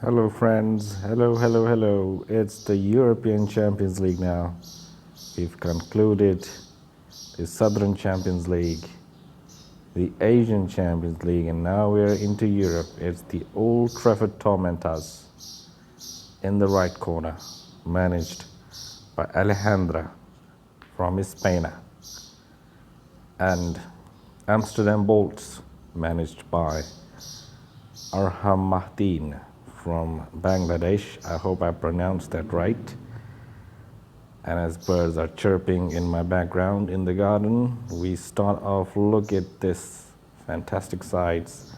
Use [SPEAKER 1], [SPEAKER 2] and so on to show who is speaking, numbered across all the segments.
[SPEAKER 1] Hello friends, hello. It's the European Champions League now. We've concluded the Southern Champions League, the Asian Champions League, and now we're into Europe. It's the Old Trafford Tormentas in the right corner, managed by ALEJANDRA from Spain, and Amsterdam Bolts, managed by ARHAM Martyn from Bangladesh. I hope I pronounced that right. And as birds are chirping in my background in the garden, we start off. Look at this fantastic sides.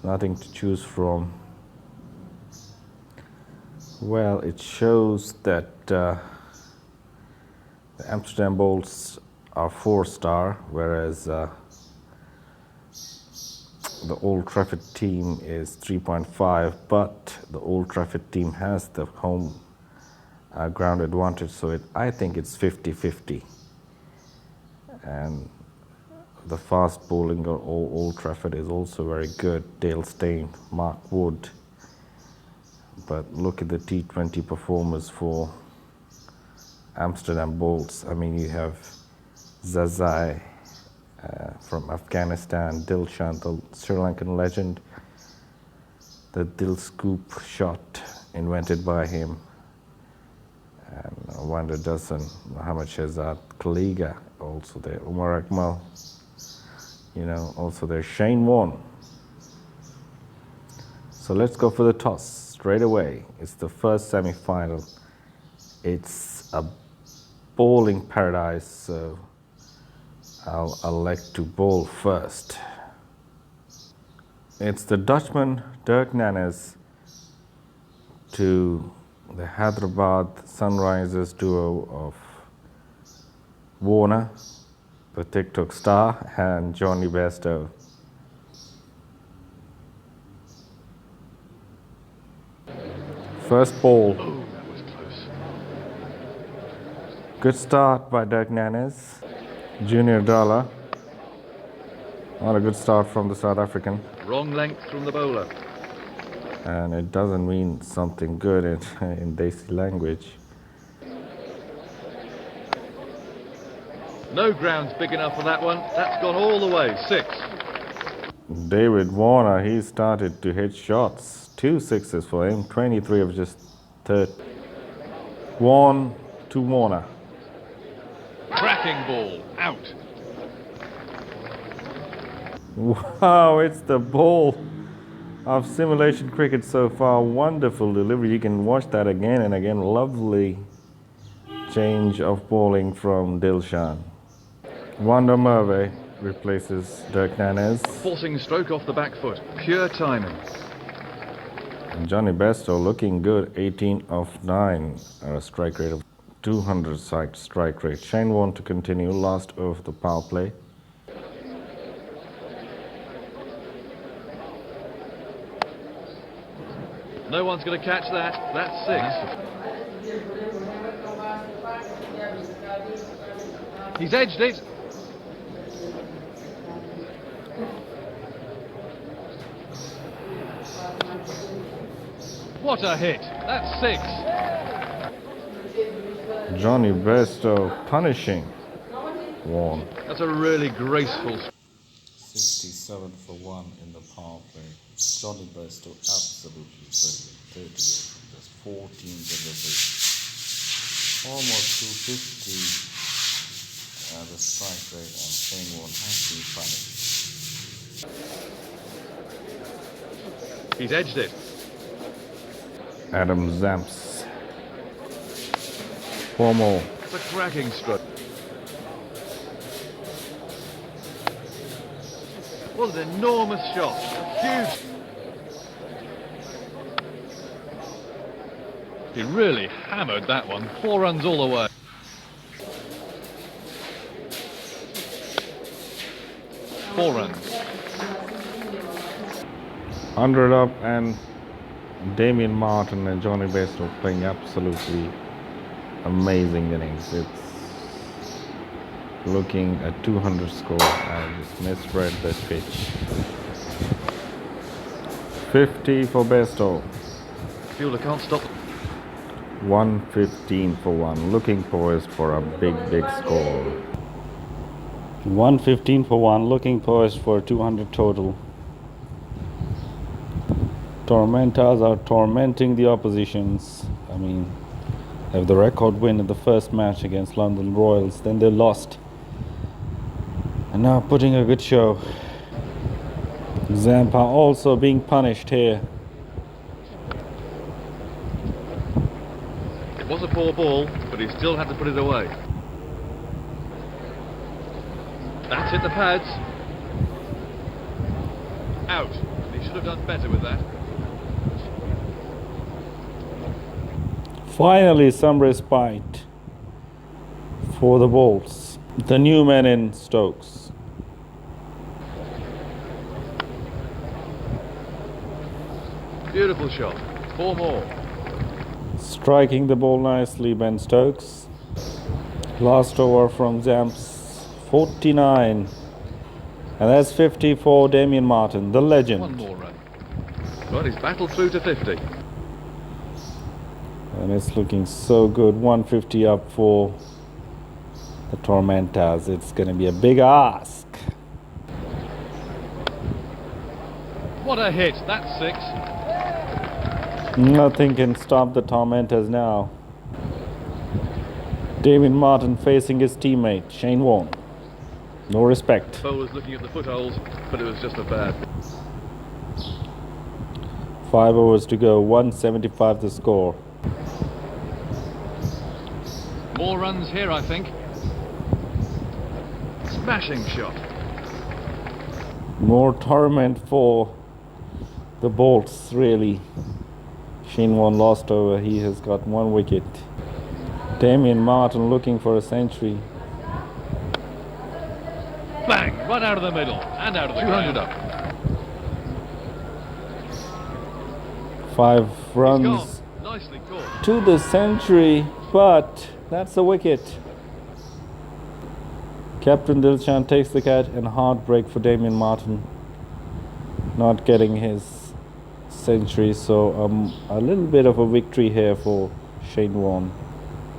[SPEAKER 1] Nothing to choose from. Well, it shows that the Amsterdam Bolts are 4-star, whereas the Old Trafford team is 3.5, but the Old Trafford team has the home ground advantage, so I think it's 50-50. And the fast bowling of Old Trafford is also very good. Steyn, Mark Wood. But look at the T20 performers for Amsterdam Bolts. I mean, you have Zazai from Afghanistan, Dilshan, the Sri Lankan legend, the scoop shot invented by him, and I wonder Dussen, Shahzad, Klinger, also there, Akmal, also there's Warne. So let's go for the toss straight away. It's the first semi-final. It's a bowling paradise, so I'll elect to bowl first. It's the Dutchman Nannes to the Hyderabad Sunrisers duo of Warne, the TikTok star, and Bairstow. First ball.
[SPEAKER 2] Oh, that was close.
[SPEAKER 1] Good start by Nannes. Junior Dala. Not a good start from the South African.
[SPEAKER 2] Wrong length from the bowler.
[SPEAKER 1] And it doesn't mean something good in Desi language.
[SPEAKER 2] No ground's big enough for that one. That's gone all the way. 6.
[SPEAKER 1] Warne, he started to hit shots. 2 sixes for him. 23 of just 30. 1 to Warne.
[SPEAKER 2] Cracking ball. Out.
[SPEAKER 1] Wow, it's the ball of simulation cricket so far. Wonderful delivery. You can watch that again and again. Lovely change of bowling from Dilshan. Wonder Merwe replaces Nannes.
[SPEAKER 2] Forcing stroke off the back foot. Pure timing.
[SPEAKER 1] And Bairstow looking good. 18 of 9 at a strike rate of 200 strike rate. Warne to continue, last of the power play.
[SPEAKER 2] No one's going to catch that. That's 6. He's edged it. What a hit. That's 6.
[SPEAKER 1] Bairstow punishing Warne.
[SPEAKER 2] That's a really graceful.
[SPEAKER 1] 67 for 1 in the power play. Bairstow absolutely brilliant. 38, just 14 deliveries. Almost 250 the strike rate, and Warne has been punished.
[SPEAKER 2] He's edged it.
[SPEAKER 1] Adam Zamps. 4 more.
[SPEAKER 2] It's a cracking stroke. What an enormous shot. Huge. He really hammered that one. 4 runs all the way. Four runs.
[SPEAKER 1] 100 up, and Martyn and Bairstow playing absolutely amazing innings. It's looking at 200 score. I just misread the pitch. 50 for Bairstow.
[SPEAKER 2] Fielder can't stop.
[SPEAKER 1] 115 for 1. Looking poised for a big score. 115 for 1. Looking poised for 200 total. Tormentas are tormenting the oppositions. I mean, they have the record win in the first match against London Royals. Then they lost. And now putting a good show. Zampa also being punished here.
[SPEAKER 2] It was a poor ball, but he still had to put it away. That's hit the pads. Out. He should have done better with that.
[SPEAKER 1] Finally some respite for the Bolts. The new man in Stokes.
[SPEAKER 2] Beautiful shot. 4 more.
[SPEAKER 1] Striking the ball nicely, Ben Stokes. Last over from Zamps, 49. And that's 50 for Damien Martyn, the legend.
[SPEAKER 2] 1 more run. Well, he's battled through to 50.
[SPEAKER 1] And it's looking so good. 150 up for the Tormentas. It's going to be a big ask.
[SPEAKER 2] What a hit. That's 6.
[SPEAKER 1] Nothing can stop the Tormentas now. Damien Martyn facing his teammate, Shane Warne. No respect.
[SPEAKER 2] Bowler's looking at the footholds, but it was just a bad.
[SPEAKER 1] 5 overs to go. 175 the score.
[SPEAKER 2] More runs here, I think. Smashing shot.
[SPEAKER 1] More torment for the Bolts, really. Shane Warne lost over. He has got 1 wicket. Damien Martyn looking for a century.
[SPEAKER 2] Bang! Right out of the middle and out of the 200 up.
[SPEAKER 1] 5
[SPEAKER 2] He's
[SPEAKER 1] runs
[SPEAKER 2] gone. Nicely caught.
[SPEAKER 1] to the century, but that's a wicket. Captain Dilshan takes the catch, and heartbreak for Damien Martyn not getting his century, so a little bit of a victory here for Shane Warne.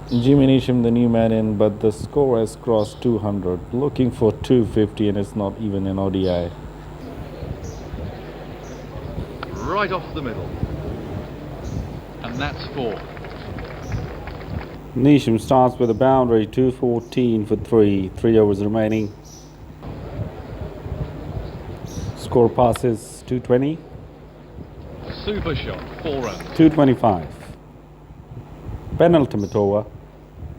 [SPEAKER 1] Jimmy Neesham, the new man in, but the score has crossed 200, looking for 250, and it's not even an ODI.
[SPEAKER 2] Right off the middle. And that's 4.
[SPEAKER 1] Neesham starts with a boundary, 214 for 3, 3 overs remaining. Score passes 220,
[SPEAKER 2] Super shot. 4 runs.
[SPEAKER 1] 225. Penultimate over,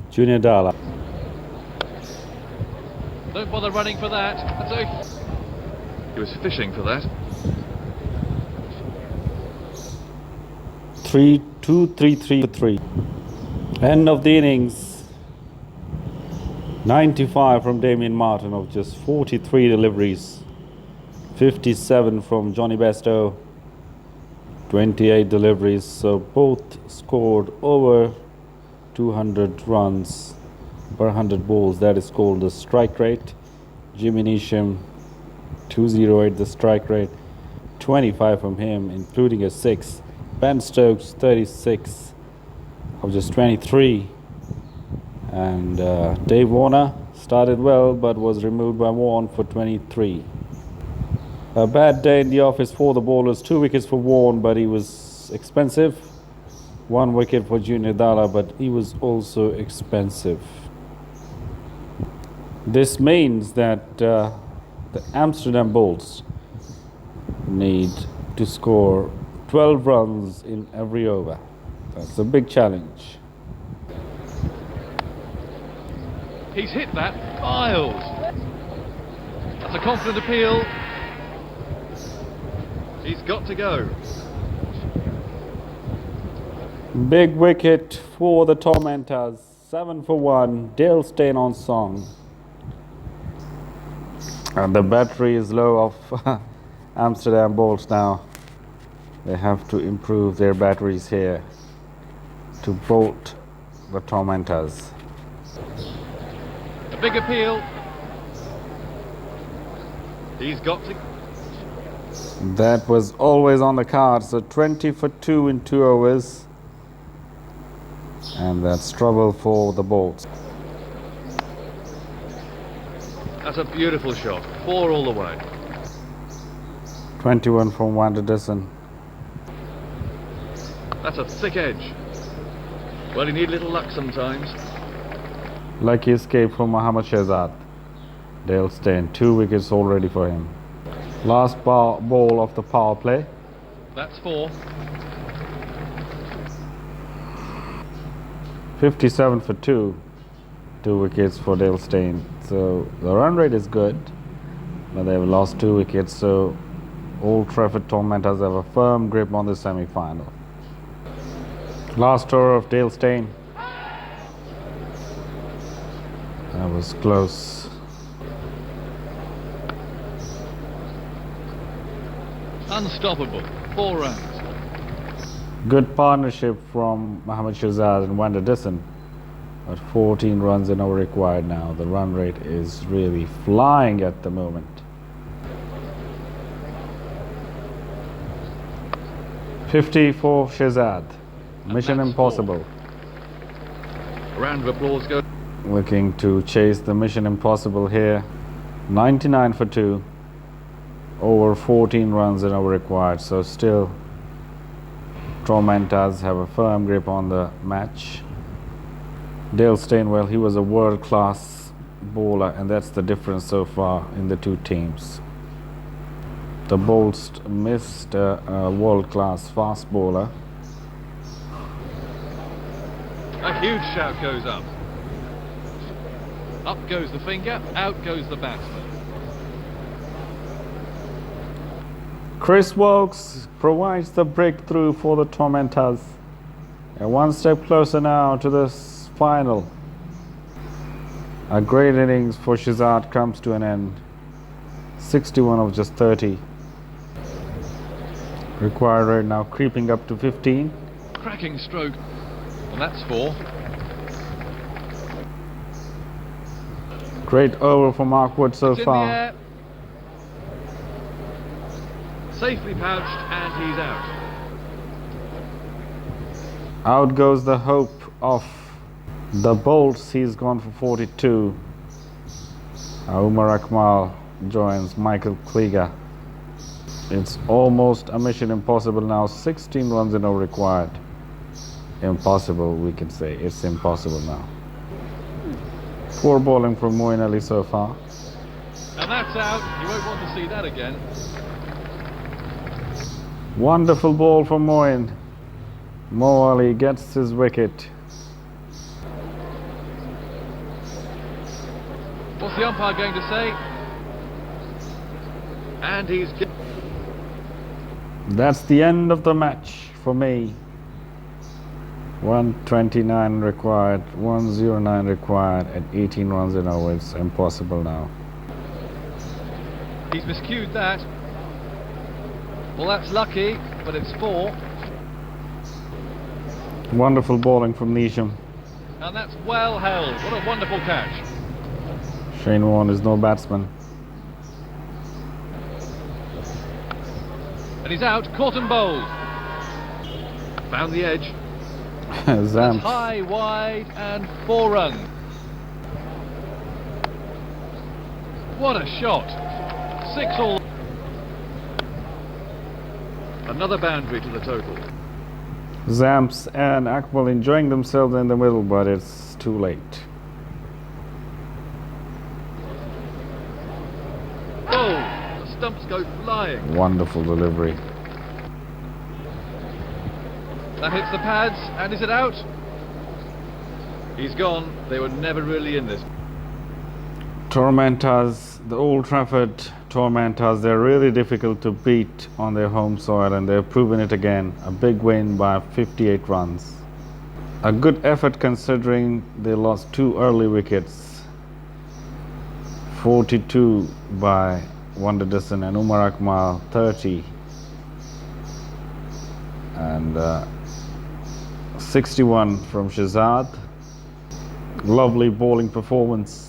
[SPEAKER 1] Junior Dala.
[SPEAKER 2] Don't bother running for that. That's a... He was fishing for that.
[SPEAKER 1] 2-3-3 for 3. End of the innings. 95 from Damien Martyn of just 43 deliveries. 57 from Johnny Bairstow. 28 deliveries. So both scored over 200 runs per 100 balls. That is called the strike rate. Jimmy Neesham 208 the strike rate. 25 from him, including a 6. Ben Stokes 36 of just 23. And Dave Warne started well but was removed by Warne for 23. A bad day in the office for the bowlers. 2 wickets for Warne, but he was expensive. 1 wicket for Junior Dala, but he was also expensive. This means that the Amsterdam Bolts need to score 12 runs in every over. That's a big challenge.
[SPEAKER 2] He's hit that miles. That's a confident appeal. He's got to go.
[SPEAKER 1] Big wicket for the Tormentas. 7 for 1. Dale Steyn on song. And the battery is low of Amsterdam Bolts now. They have to improve their batteries here to bolt the Tormentas.
[SPEAKER 2] A big appeal. He's got to...
[SPEAKER 1] That was always on the card. So 20 for 2 in 2 overs. And that's trouble for the Bolts.
[SPEAKER 2] That's a beautiful shot. 4 all the way.
[SPEAKER 1] 21 from Dussen.
[SPEAKER 2] That's a thick edge. Well, you need a little luck sometimes.
[SPEAKER 1] Lucky escape from Mohammad Shahzad. Steyn, 2 wickets already for him. Last ball of the power play.
[SPEAKER 2] That's 4.
[SPEAKER 1] 57 for 2. 2 wickets for Steyn. So the run rate is good, but they've lost 2 wickets. So Old Trafford Tormentas have a firm grip on the semi-final. Last over of Steyn. That was close.
[SPEAKER 2] Unstoppable. 4 runs.
[SPEAKER 1] Good partnership from Mohammad Shahzad and Dussen. But 14 runs in over required now. The run rate is really flying at the moment. 50 for Shahzad. Mission impossible.
[SPEAKER 2] 4. A round of applause goes.
[SPEAKER 1] Looking to chase the mission impossible here. 99 for 2. Over 14 runs in over required. So still Tormentas have a firm grip on the match. Steyn, well, he was a world-class bowler, and that's the difference so far in the 2 teams. The Bolts missed a world-class fast bowler.
[SPEAKER 2] A huge shout goes up. Up goes the finger, out goes the batsman.
[SPEAKER 1] Chris Woakes provides the breakthrough for the Tormentas. And 1 step closer now to this final. A great innings for Shahzad comes to an end. 61 of just 30. Required rate now creeping up to 15.
[SPEAKER 2] Cracking stroke. And that's 4.
[SPEAKER 1] Great over from Markwood so
[SPEAKER 2] It's in
[SPEAKER 1] far.
[SPEAKER 2] the air. Safely pouched, and he's out.
[SPEAKER 1] Out goes the hope of the Bolts. He's gone for 42. Akmal joins Michael Klinger. It's almost a mission impossible now. 16 runs in over required. Impossible, we can say. It's impossible now. 4 bowling from Moeen so far.
[SPEAKER 2] And that's out. You won't want to see that again.
[SPEAKER 1] Wonderful ball from Moeen. Moeen gets his wicket.
[SPEAKER 2] What's the umpire going to say? And he's...
[SPEAKER 1] That's the end of the match for me. 129 required, 109 required at 18 runs in over. It's impossible now.
[SPEAKER 2] He's miscued that. Well, that's lucky, but it's 4.
[SPEAKER 1] Wonderful bowling from Neesham.
[SPEAKER 2] And that's well held. What a wonderful catch.
[SPEAKER 1] Shane Warne is no batsman.
[SPEAKER 2] And he's out, caught and bowled. Found the edge.
[SPEAKER 1] Zampa.
[SPEAKER 2] High, wide, and 4 runs. What a shot. 6 all. Another boundary to the total.
[SPEAKER 1] Zamps and Akmal enjoying themselves in the middle, but it's too late.
[SPEAKER 2] Oh, the stumps go flying.
[SPEAKER 1] Wonderful delivery.
[SPEAKER 2] That hits the pads, and is it out? He's gone. They were never really in this.
[SPEAKER 1] Tormentas, the Old Trafford Tormentas, they're really difficult to beat on their home soil, and they've proven it again. A big win by 58 runs. A good effort considering they lost 2 early wickets. 42 by Dussen and Akmal 30. And 61 from Shahzad. Lovely bowling performance.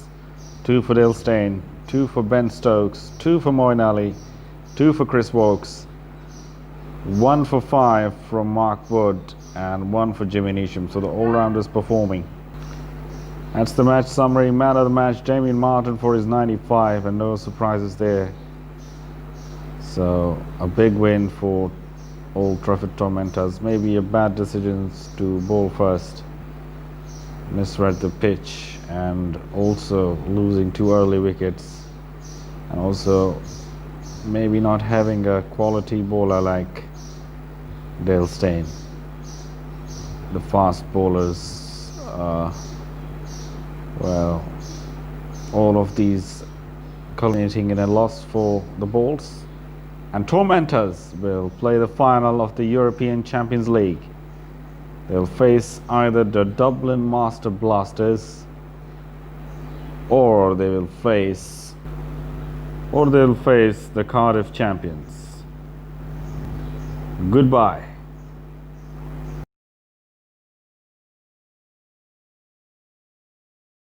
[SPEAKER 1] 2 for Steyn, 2 for Stokes, 2 for Moeen, 2 for Chris Woakes, 1 for 5 from Mark Wood, and 1 for Jimmy Neesham. So the all-rounders performing. That's the match summary. Man of the match, Damien Martyn for his 95, and no surprises there. So a big win for Old Trafford Tormentas. Maybe a bad decision to bowl first, misread the pitch, and also losing 2 early wickets, and also maybe not having a quality bowler like Steyn. The fast bowlers, well, all of these culminating in a loss for the Balls. And Tormentas will play the final of the European Champions League. They'll face either the Dublin Master Blasters, or they'll face the Cardiff champions. Goodbye.